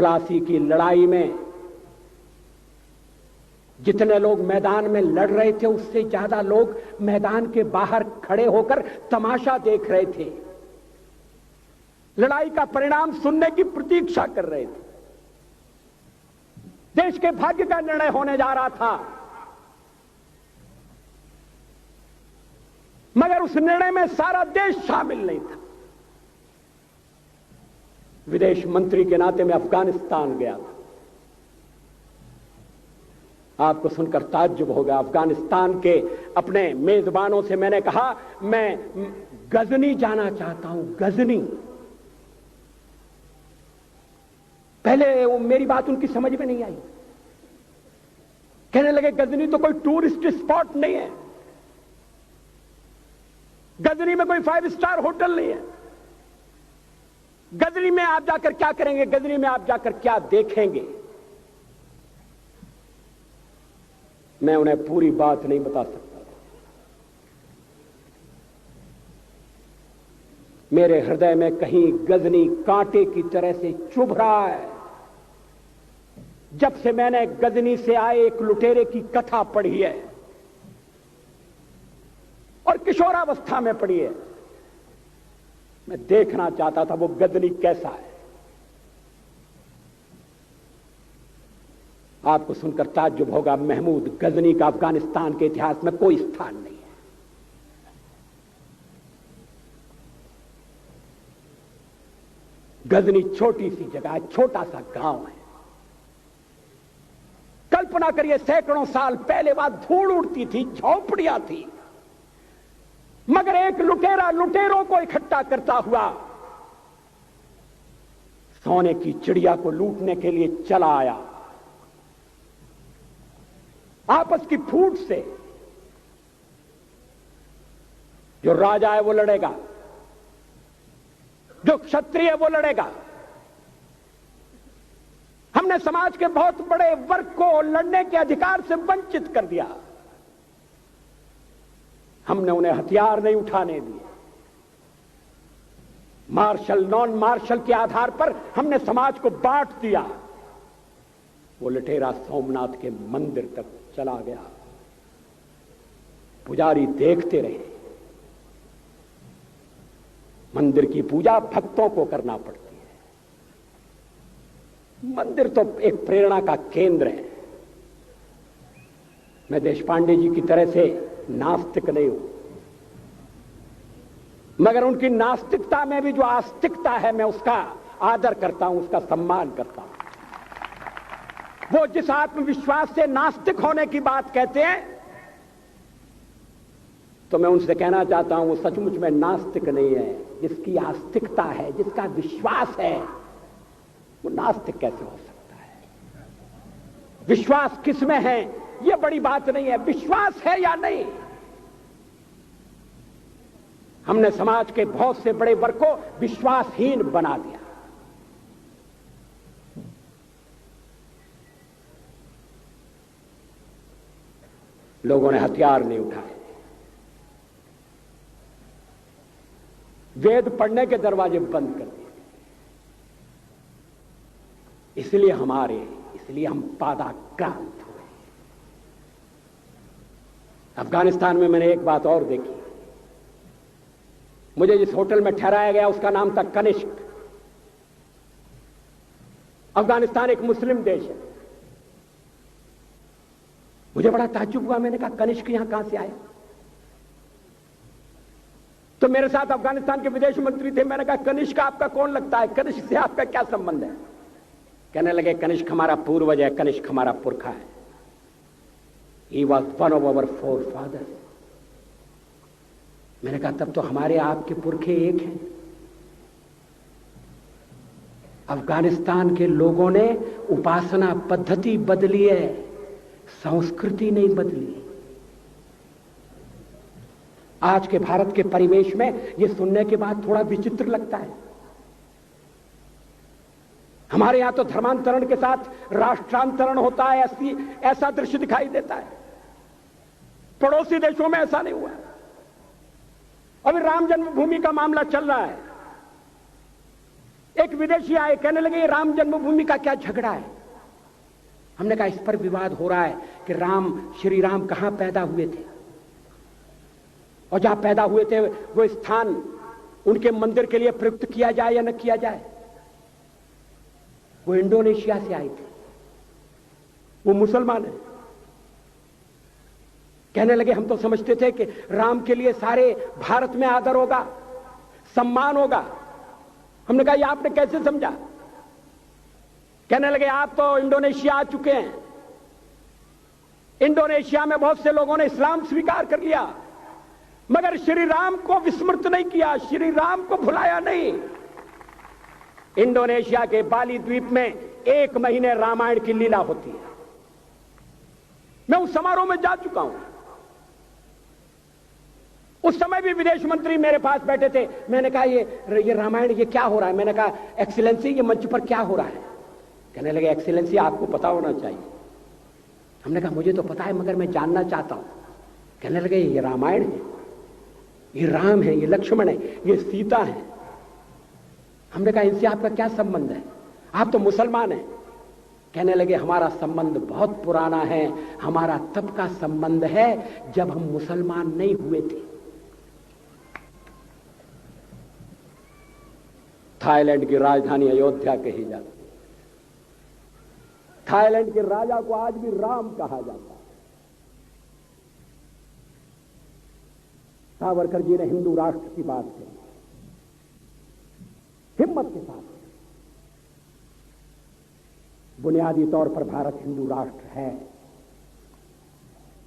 प्लासी की लड़ाई में जितने लोग मैदान में लड़ रहे थे उससे ज्यादा लोग मैदान के बाहर खड़े होकर तमाशा देख रहे थे, लड़ाई का परिणाम सुनने की प्रतीक्षा कर रहे थे। देश के भाग्य का निर्णय होने जा रहा था, मगर उस निर्णय में सारा देश शामिल नहीं था। विदेश मंत्री के नाते मैं अफगानिस्तान गया था। आपको सुनकर ताज्जुब होगा, अफगानिस्तान के अपने मेजबानों से मैंने कहा मैं गजनी जाना चाहता हूं, गजनी। पहले वो मेरी बात उनकी समझ में नहीं आई, कहने लगे गजनी तो कोई टूरिस्ट स्पॉट नहीं है, गजनी में कोई 5 स्टार होटल नहीं है, गजनी में आप जाकर क्या करेंगे, गजनी में आप जाकर क्या देखेंगे। मैं उन्हें पूरी बात नहीं बता सकता। मेरे हृदय में कहीं गजनी कांटे की तरह से चुभ रहा है। जब से मैंने गजनी से आए एक लुटेरे की कथा पढ़ी है और किशोरावस्था में पढ़ी है, मैं देखना चाहता था वो गजनी कैसा है। आपको सुनकर ताज्जुब होगा, महमूद गजनी का अफगानिस्तान के इतिहास में कोई स्थान नहीं है। गजनी छोटी सी जगह है, छोटा सा गांव है। कल्पना करिए सैकड़ों साल पहले वहां धूल उड़ती थी, झोंपड़ियां थी, मगर एक लुटेरा लुटेरों को इकट्ठा करता हुआ सोने की चिड़िया को लूटने के लिए चला आया। आपस की फूट से जो राजा है वो लड़ेगा, जो क्षत्रिय है वो लड़ेगा। हमने समाज के बहुत बड़े वर्ग को लड़ने के अधिकार से वंचित कर दिया। हमने उन्हें हथियार नहीं उठाने दिए। मार्शल नॉन मार्शल के आधार पर हमने समाज को बांट दिया। वो लुटेरा सोमनाथ के मंदिर तक चला गया, पुजारी देखते रहे। मंदिर की पूजा भक्तों को करना पड़ती है, मंदिर तो एक प्रेरणा का केंद्र है। मैं देशपांडे जी की तरह से नास्तिक नहीं हूं, मगर उनकी नास्तिकता में भी जो आस्तिकता है मैं उसका आदर करता हूं, उसका सम्मान करता हूं। वो जिस आत्मविश्वास से नास्तिक होने की बात कहते हैं, तो मैं उनसे कहना चाहता हूं वो सचमुच में नास्तिक नहीं है। जिसकी आस्तिकता है, जिसका विश्वास है, वो नास्तिक कैसे हो सकता है। विश्वास किसमें है ये बड़ी बात नहीं है, विश्वास है या नहीं। हमने समाज के बहुत से बड़े वर्ग को विश्वासहीन बना दिया। लोगों ने हथियार नहीं उठाए, वेद पढ़ने के दरवाजे बंद कर दिए। इसलिए हम पादाक्रांत हुए। अफगानिस्तान में मैंने एक बात और देखी। मुझे जिस होटल में ठहराया गया उसका नाम था कनिष्क। अफगानिस्तान एक मुस्लिम देश है। मुझे बड़ा ताज्जुब हुआ, मैंने कहा कनिष्क यहां कहां से आया। तो मेरे साथ अफगानिस्तान के विदेश मंत्री थे। मैंने कहा कनिष्क आपका कौन लगता है, कनिष्क से आपका क्या संबंध है। कहने लगे कनिष्क हमारा पूर्वज है, कनिष्क हमारा पुरखा है। He was one of our forefathers. मैंने कहा तब तो हमारे आपके पुरखे एक हैं। अफगानिस्तान के लोगों ने उपासना पद्धति बदली है, संस्कृति नहीं बदली। आज के भारत के परिवेश में यह सुनने के बाद थोड़ा विचित्र लगता है। हमारे यहां तो धर्मांतरण के साथ राष्ट्रांतरण होता है, ऐसा दृश्य दिखाई देता है। पड़ोसी देशों में ऐसा नहीं हुआ। अभी राम जन्मभूमि का मामला चल रहा है। एक विदेशी आए, कहने लगे ये राम जन्मभूमि का क्या झगड़ा है। हमने कहा इस पर विवाद हो रहा है कि श्री राम कहां पैदा हुए थे, और जहां पैदा हुए थे वो स्थान उनके मंदिर के लिए प्रयुक्त किया जाए या न किया जाए। वो इंडोनेशिया से आए थे, वो मुसलमान है। कहने लगे हम तो समझते थे कि राम के लिए सारे भारत में आदर होगा, सम्मान होगा। हमने कहा ये आपने कैसे समझा। कहने लगे आप तो इंडोनेशिया आ चुके हैं, इंडोनेशिया में बहुत से लोगों ने इस्लाम स्वीकार कर लिया, मगर श्री राम को विस्मृत नहीं किया, श्री राम को भुलाया नहीं। इंडोनेशिया के बाली द्वीप में 1 महीने रामायण की लीला होती है। मैं उस समारोह में जा चुका हूं। उस समय भी विदेश मंत्री मेरे पास बैठे थे। मैंने कहा ये रामायण ये क्या हो रहा है। मैंने कहा एक्सीलेंसी ये मंच पर क्या हो रहा है। कहने लगे एक्सीलेंसी आपको पता होना चाहिए। हमने कहा मुझे तो पता है मगर मैं जानना चाहता हूं। कहने लगे ये रामायण है, ये राम है, ये लक्ष्मण है, ये सीता है। हमने कहा इनसे आपका क्या संबंध है, आप तो मुसलमान हैं। कहने लगे हमारा संबंध बहुत पुराना है, हमारा तब का संबंध है जब हम मुसलमान नहीं हुए थे। थाईलैंड की राजधानी अयोध्या कही जाती है। थाईलैंड के राजा को आज भी राम कहा जाता है। सावरकर जी ने हिंदू राष्ट्र की बात कही, हिम्मत के साथ। बुनियादी तौर पर भारत हिंदू राष्ट्र है,